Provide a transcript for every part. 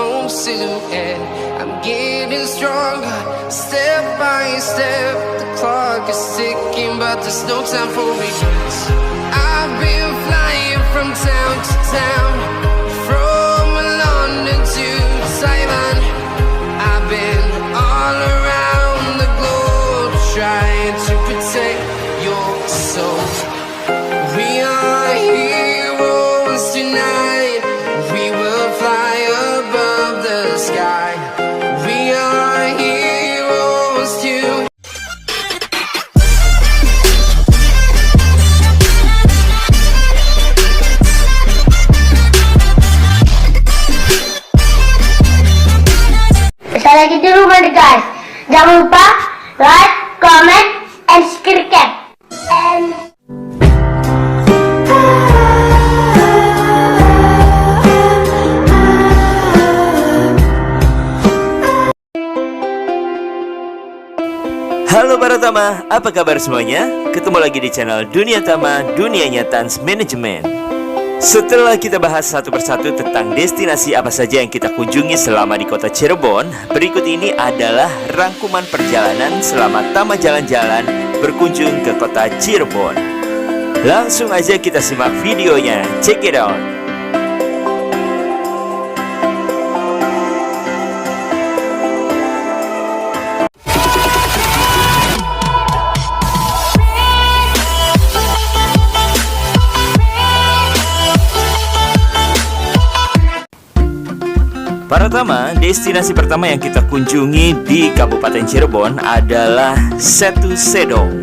home soon, and I'm getting stronger, step by step. The clock is ticking, but there's no time for regrets. I've been flying from town to town, from London to Taiwan. I've been all around the globe, trying to protect your soul. We are heroes tonight. We will fly above the sky. We are heroes tonight. Sekali lagi di rumah nih guys. Jangan lupa like, comment, and subscribe. Halo para Tama, apa kabar semuanya? Ketemu lagi di channel Dunia Tama, Dunianya Tans Manajemen. Setelah kita bahas satu persatu tentang destinasi apa saja yang kita kunjungi selama di kota Cirebon, berikut ini adalah rangkuman perjalanan selama Tama jalan-jalan berkunjung ke kota Cirebon. Langsung aja kita simak videonya, check it out. Para Tama, destinasi pertama yang kita kunjungi di Kabupaten Cirebon adalah Setu Sedong.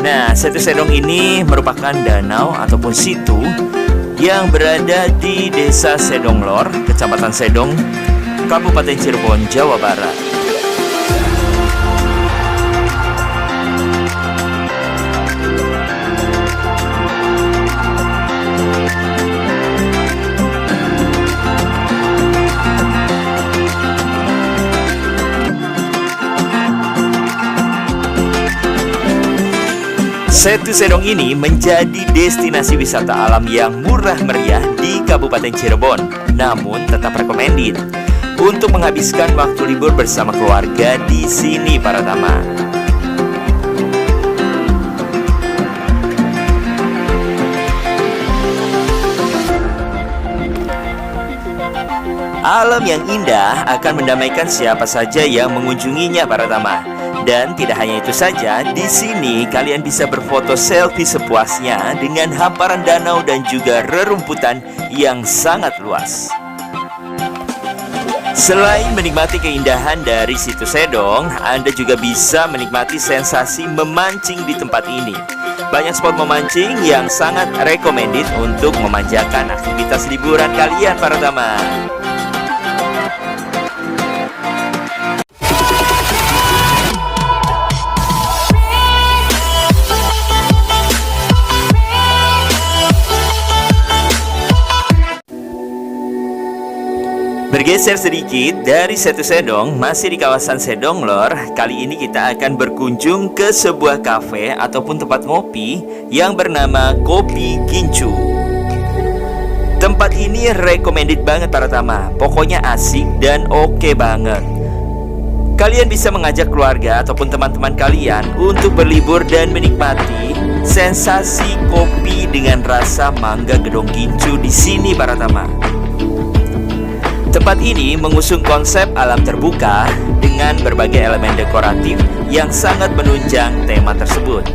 Nah, Setu Sedong ini merupakan danau ataupun situ yang berada di Desa Sedonglor, Kecamatan Sedong, Kabupaten Cirebon, Jawa Barat. Setu Sedong ini menjadi destinasi wisata alam yang murah meriah di Kabupaten Cirebon, namun tetap recommended untuk menghabiskan waktu libur bersama keluarga di sini para Tama. Alam yang indah akan mendamaikan siapa saja yang mengunjunginya para Tama. Dan tidak hanya itu saja, di sini kalian bisa berfoto selfie sepuasnya dengan hamparan danau dan juga rerumputan yang sangat luas. Selain menikmati keindahan dari Situ Sedong, Anda juga bisa menikmati sensasi memancing di tempat ini. Banyak spot memancing yang sangat recommended untuk memanjakan aktivitas liburan kalian para Tama. Bergeser sedikit dari Setu Sedong, masih di kawasan Sedonglor. Kali ini kita akan berkunjung ke sebuah kafe ataupun tempat ngopi yang bernama Kopi Gincu. Tempat ini recommended banget para Tama, pokoknya asik dan oke banget. Kalian bisa mengajak keluarga ataupun teman-teman kalian untuk berlibur dan menikmati sensasi kopi dengan rasa mangga gedong gincu di sini para Tama. Tempat ini mengusung konsep alam terbuka dengan berbagai elemen dekoratif yang sangat menunjang tema tersebut.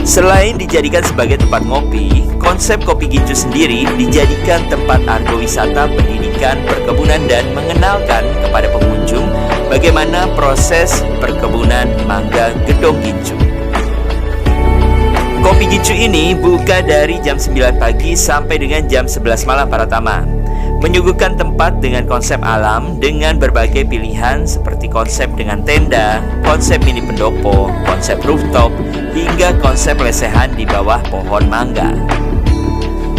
Selain dijadikan sebagai tempat ngopi, konsep Kopi Gincu sendiri dijadikan tempat agrowisata, pendidikan, perkebunan, dan mengenalkan kepada pengunjung bagaimana proses perkebunan mangga gedong gincu. Kopi Gincu ini buka dari jam 9 pagi sampai dengan jam 11 malam para Tama. Menyuguhkan tempat dengan konsep alam dengan berbagai pilihan seperti konsep dengan tenda, konsep mini pendopo, konsep rooftop, hingga konsep lesehan di bawah pohon mangga.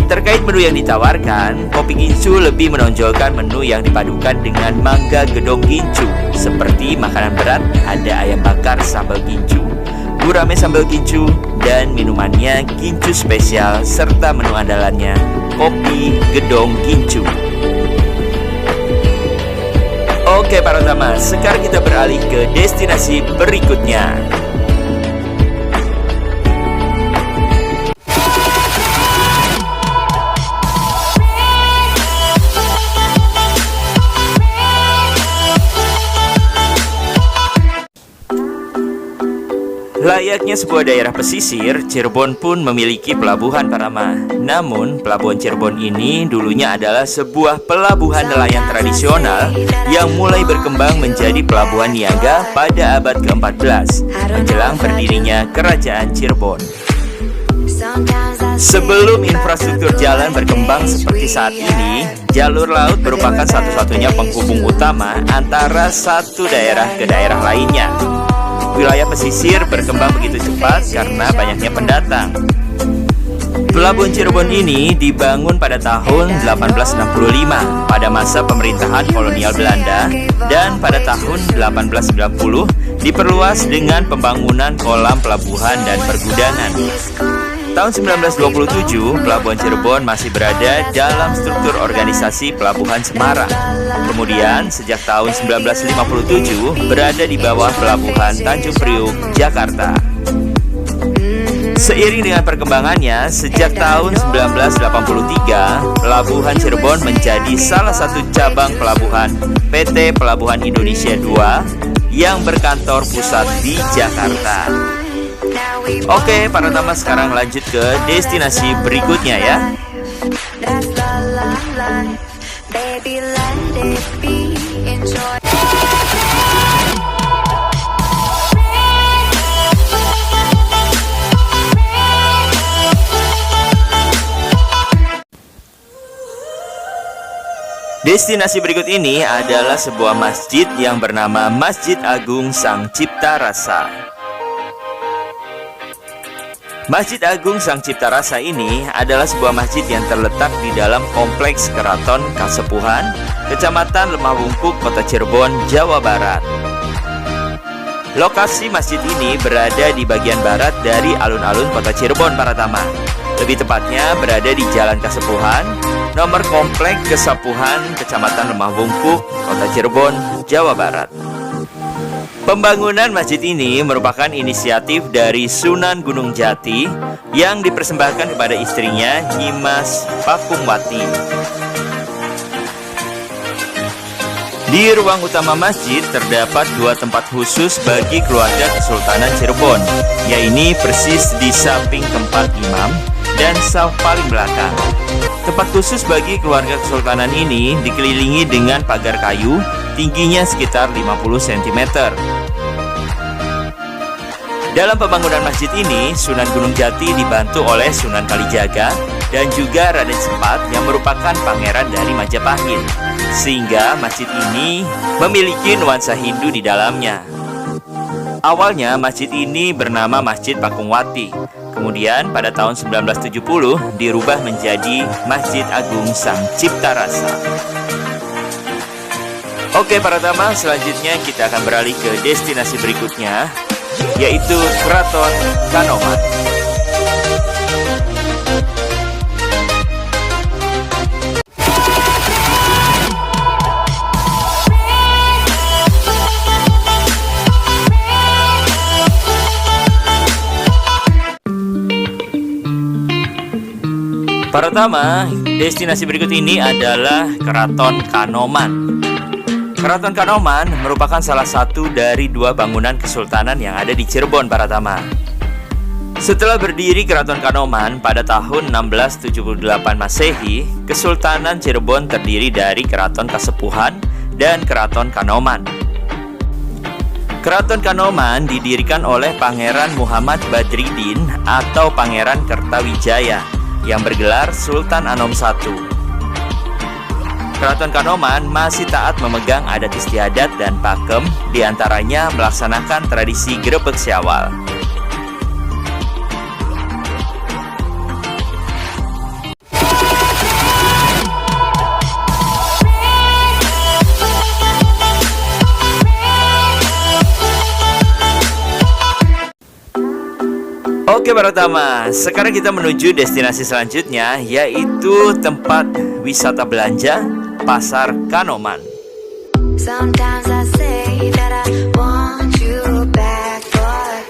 Terkait menu yang ditawarkan, Kopi Gincu lebih menonjolkan menu yang dipadukan dengan mangga gedong gincu. Seperti makanan berat, ada ayam bakar sambal gincu, gurame sambal gincu, dan minumannya gincu spesial serta menu andalannya kopi gedong gincu. Oke para teman, sekarang kita beralih ke destinasi berikutnya. Layaknya sebuah daerah pesisir, Cirebon pun memiliki pelabuhan Parama. Namun, pelabuhan Cirebon ini dulunya adalah sebuah pelabuhan nelayan tradisional yang mulai berkembang menjadi pelabuhan niaga pada abad ke-14, menjelang berdirinya Kerajaan Cirebon. Sebelum infrastruktur jalan berkembang seperti saat ini, jalur laut merupakan satu-satunya penghubung utama antara satu daerah ke daerah lainnya. Wilayah pesisir berkembang begitu cepat karena banyaknya pendatang. Pelabuhan Cirebon ini dibangun pada tahun 1865 pada masa pemerintahan kolonial Belanda, dan pada tahun 1890 diperluas dengan pembangunan kolam pelabuhan dan pergudangan. Tahun 1927, Pelabuhan Cirebon masih berada dalam struktur organisasi Pelabuhan Semarang. Kemudian, sejak tahun 1957, berada di bawah Pelabuhan Tanjung Priuk, Jakarta. Seiring dengan perkembangannya, sejak tahun 1983, Pelabuhan Cirebon menjadi salah satu cabang pelabuhan PT Pelabuhan Indonesia II yang berkantor pusat di Jakarta. Oke, para teman, sekarang lanjut ke destinasi berikutnya ya. Destinasi berikut ini adalah sebuah masjid yang bernama Masjid Agung Sang Cipta Rasa. Masjid Agung Sang Cipta Rasa ini adalah sebuah masjid yang terletak di dalam kompleks Keraton Kasepuhan, Kecamatan Lemah Wungkuk, Kota Cirebon, Jawa Barat. Lokasi masjid ini berada di bagian barat dari alun-alun Kota Cirebon, para taman. Lebih tepatnya berada di Jalan Kasepuhan, nomor komplek Kesapuhan, Kecamatan Lemah Wungkuk, Kota Cirebon, Jawa Barat. Pembangunan masjid ini merupakan inisiatif dari Sunan Gunung Jati yang dipersembahkan kepada istrinya Nyimas Pakungwati. Di ruang utama masjid terdapat dua tempat khusus bagi keluarga Kesultanan Cirebon, yaitu persis di samping tempat imam dan saf paling belakang. Tempat khusus bagi keluarga Kesultanan ini dikelilingi dengan pagar kayu, tingginya sekitar 50 cm. Dalam pembangunan masjid ini, Sunan Gunung Jati dibantu oleh Sunan Kalijaga dan juga Raden Sempat yang merupakan pangeran dari Majapahit, sehingga masjid ini memiliki nuansa Hindu di dalamnya. Awalnya masjid ini bernama Masjid Pakungwati. Kemudian pada tahun 1970 dirubah menjadi Masjid Agung Sang Cipta Rasa. Oke para taman, selanjutnya kita akan beralih ke destinasi berikutnya, yaitu Keraton Kanoman. Para tamu, destinasi berikut ini adalah Keraton Kanoman. Keraton Kanoman merupakan salah satu dari dua bangunan kesultanan yang ada di Cirebon, para tamu. Setelah berdiri Keraton Kanoman pada tahun 1678 Masehi, Kesultanan Cirebon terdiri dari Keraton Kasepuhan dan Keraton Kanoman. Keraton Kanoman didirikan oleh Pangeran Muhammad Badriddin atau Pangeran Kertawijaya yang bergelar Sultan Anom I. Keraton Kanoman masih taat memegang adat istiadat dan pakem, diantaranya melaksanakan tradisi Grebek Syawal. Oke para tamu, sekarang kita menuju destinasi selanjutnya, yaitu tempat wisata belanja Pasar Kanoman. Sometimes I say that I want you back, but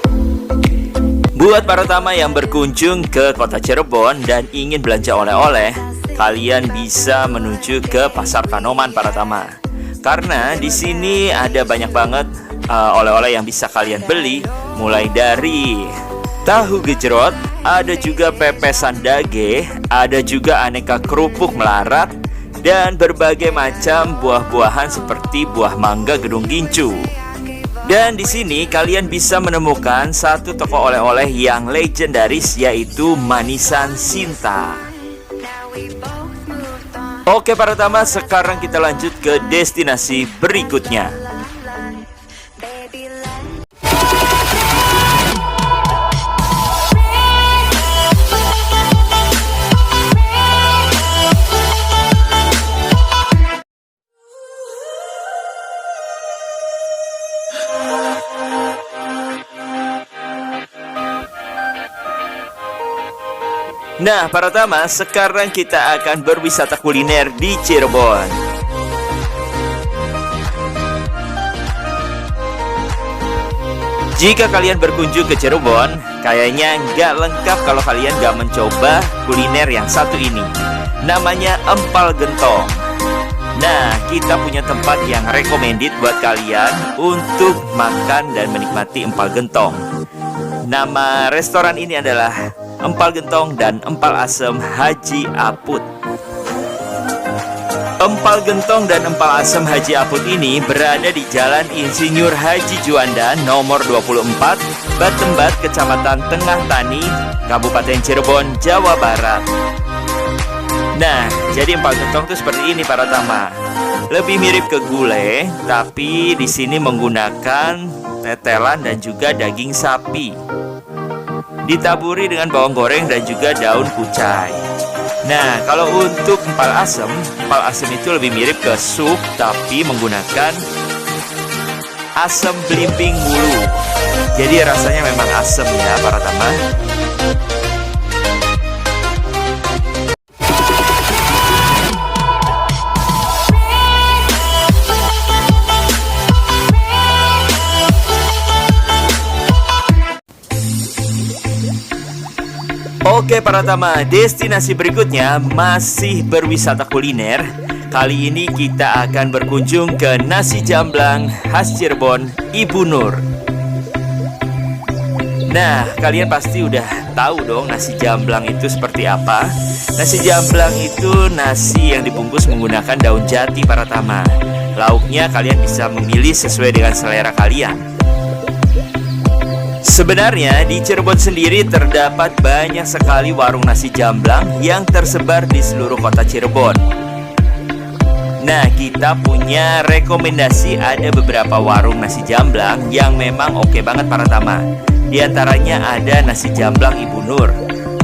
Buat para Tama yang berkunjung ke kota Cirebon dan ingin belanja oleh-oleh, kalian bisa menuju ke Pasar Kanoman para Tama. Karena di sini ada banyak banget oleh-oleh yang bisa kalian beli, mulai dari tahu gejrot, ada juga pepesan dage, ada juga aneka kerupuk melarat, dan berbagai macam buah-buahan seperti buah mangga gedung gincu. Dan di sini kalian bisa menemukan satu toko oleh-oleh yang legendaris, yaitu Manisan Sinta. Oke para Tama, sekarang kita lanjut ke destinasi berikutnya. Nah, para Tama, sekarang kita akan berwisata kuliner di Cirebon. Jika kalian berkunjung ke Cirebon, kayaknya nggak lengkap kalau kalian nggak mencoba kuliner yang satu ini. Namanya empal gentong. Nah, kita punya tempat yang recommended buat kalian untuk makan dan menikmati empal gentong. Nama restoran ini adalah Empal Gentong dan Empal Asem Haji Aput. Empal Gentong dan Empal Asem Haji Aput ini berada di Jalan Insinyur Haji Juanda nomor 24, Batembat, Kecamatan Tengah Tani, Kabupaten Cirebon, Jawa Barat. Nah, jadi empal gentong itu seperti ini para Tama. Lebih mirip ke gulai, tapi di sini menggunakan tetelan dan juga daging sapi. Ditaburi dengan bawang goreng dan juga daun kucai. Nah, kalau untuk empal asem itu lebih mirip ke sup, tapi menggunakan asem belimbing mulu. Jadi rasanya memang asem ya para Tama. Oke para Tama, destinasi berikutnya masih berwisata kuliner. Kali ini kita akan berkunjung ke Nasi Jamblang khas Cirebon, Ibu Nur. Nah, kalian pasti udah tahu dong nasi jamblang itu seperti apa. Nasi jamblang itu nasi yang dibungkus menggunakan daun jati para Tama. Lauknya kalian bisa memilih sesuai dengan selera kalian. Sebenarnya di Cirebon sendiri terdapat banyak sekali warung nasi jamblang yang tersebar di seluruh kota Cirebon. Nah, kita punya rekomendasi ada beberapa warung nasi jamblang yang memang oke banget para Tama. Di antaranya ada nasi jamblang Ibu Nur.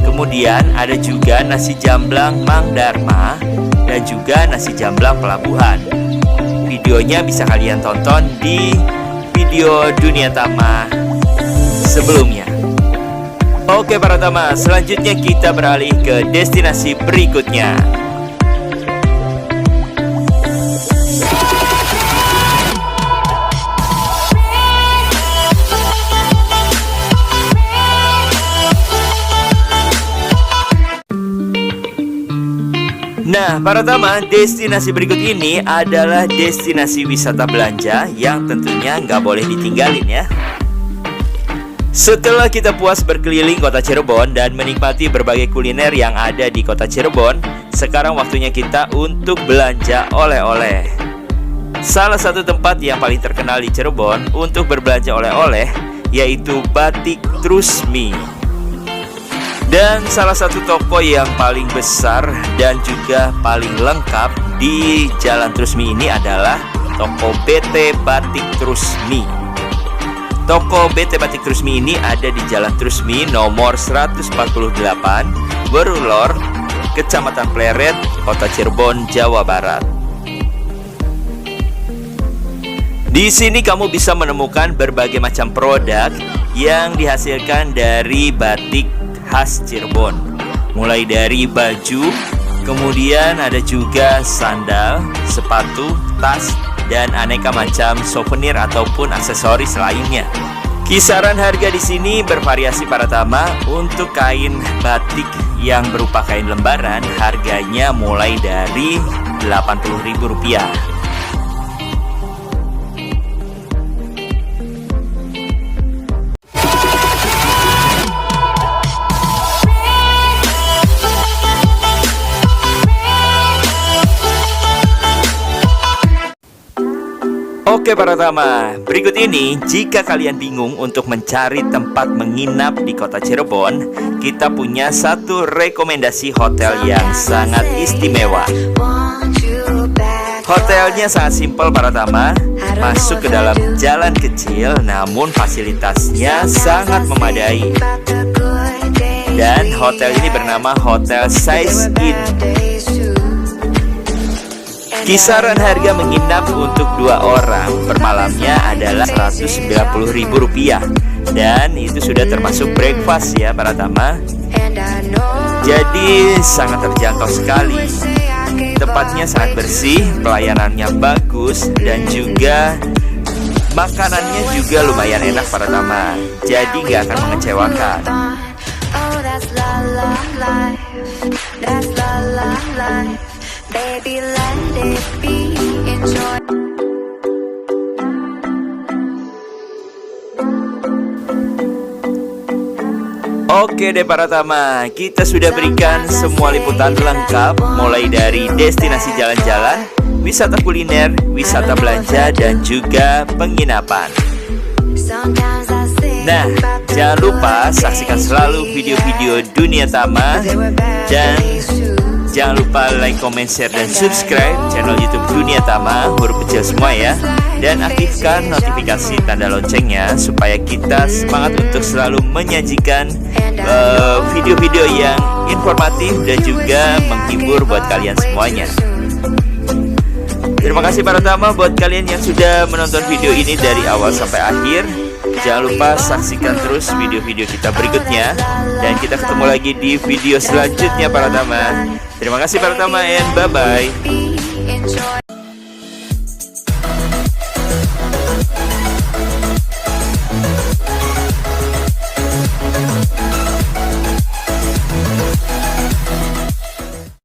Kemudian ada juga nasi jamblang Mang Dharma dan juga nasi jamblang Pelabuhan. Videonya bisa kalian tonton di video Dunia Tama sebelumnya. Oke para Tama, selanjutnya kita beralih ke destinasi berikutnya. Nah para Tama, destinasi berikut ini adalah destinasi wisata belanja yang tentunya nggak boleh ditinggalin ya. Setelah kita puas berkeliling kota Cirebon dan menikmati berbagai kuliner yang ada di kota Cirebon, sekarang waktunya kita untuk belanja oleh-oleh. Salah satu tempat yang paling terkenal di Cirebon untuk berbelanja oleh-oleh yaitu Batik Trusmi. Dan salah satu toko yang paling besar dan juga paling lengkap di Jalan Trusmi ini adalah toko BT Batik Trusmi. Toko BT Batik Trusmi ini ada di Jalan Trusmi nomor 148, Berulor, Kecamatan Pleret, Kota Cirebon, Jawa Barat. Di sini kamu bisa menemukan berbagai macam produk yang dihasilkan dari batik khas Cirebon. Mulai dari baju, kemudian ada juga sandal, sepatu, tas, dan aneka macam souvenir ataupun aksesoris lainnya. Kisaran harga di sini bervariasi para tama. Untuk kain batik yang berupa kain lembaran harganya mulai dari Rp80.000. Oke para tama, berikut ini jika kalian bingung untuk mencari tempat menginap di kota Cirebon, kita punya satu rekomendasi hotel yang sangat istimewa. Hotelnya sangat simpel para tama, masuk ke dalam jalan kecil namun fasilitasnya sangat memadai. Dan hotel ini bernama Hotel Size Inn. Kisaran harga menginap untuk 2 orang per malamnya adalah Rp190.000, dan itu sudah termasuk breakfast ya para tama. Jadi sangat terjangkau sekali. Tempatnya sangat bersih, pelayanannya bagus, dan juga makanannya juga lumayan enak para tama. Jadi nggak akan mengecewakan. Baby, let it be, enjoy. Oke deh para tama, kita sudah berikan semua liputan lengkap, mulai dari destinasi jalan-jalan, wisata kuliner, wisata belanja, dan juga penginapan. Nah, jangan lupa saksikan selalu video-video Dunia Tama, dan jangan lupa like, comment, share, dan subscribe channel YouTube Dunia Tama, huruf kecil semua ya. Dan aktifkan notifikasi tanda loncengnya supaya kita semangat untuk selalu menyajikan video-video yang informatif dan juga menghibur buat kalian semuanya. Terima kasih para tama buat kalian yang sudah menonton video ini dari awal sampai akhir. Jangan lupa saksikan terus video-video kita berikutnya, dan kita ketemu lagi di video selanjutnya para tama. Terima kasih para tama, and bye-bye.